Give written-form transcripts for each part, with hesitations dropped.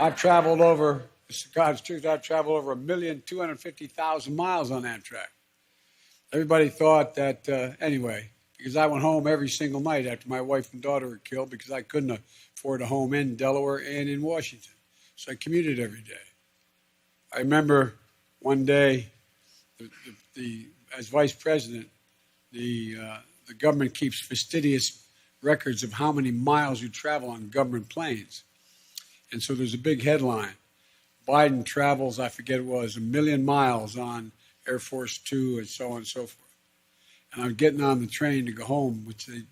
I've traveled over, this is God's truth, I've traveled over 1,250,000 miles on Amtrak. Everybody thought that, anyway, because I went home every single night after my wife and daughter were killed because I couldn't afford a home in Delaware and in Washington. So I commuted every day. I remember one day, as vice president, the government keeps fastidious records of how many miles you travel on government planes. And so there's a big headline. Biden travels, I forget it was, 1 million miles on Air Force Two and so on and so forth. And I'm getting on the train to go home, which the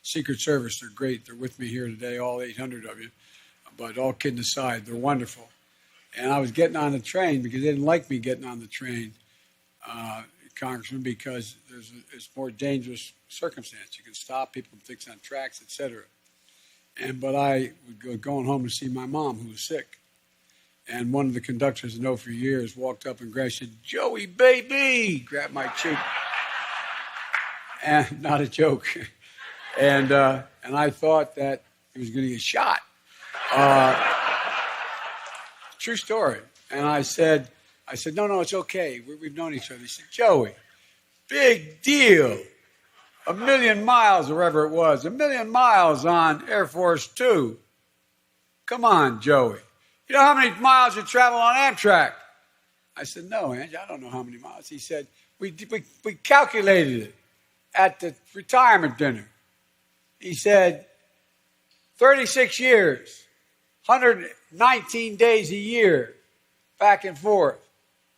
Secret Service, they're great. They're with me here today, all 800 of you. But all kidding aside, they're wonderful. And I was getting on the train because they didn't like me getting on the train, Congressman, because it's more dangerous circumstance. You can stop people, things on tracks, etc. But I would go going home to see my mom, who was sick. And one of the conductors I know for years walked up and grabbed, said, "Joey, baby," grabbed my cheek. And not a joke. And I thought that he was going to get shot. True story. And I said, no, it's okay. We've known each other. He said, "Joey, big deal. 1 million miles," or wherever it was, 1 million miles on Air Force Two. Come on, Joey. You know how many miles you travel on Amtrak? I said, "No, Angie, I don't know how many miles." He said, we calculated it at the retirement dinner. He said, 36 years, 119 days a year, back and forth.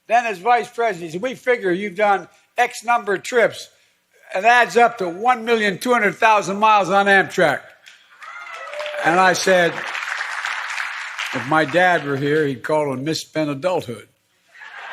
Then as vice president, he said, "We figure you've done X number of trips. It adds up to 1,200,000 miles on Amtrak." And I said, if my dad were here, he'd call it a misspent adulthood.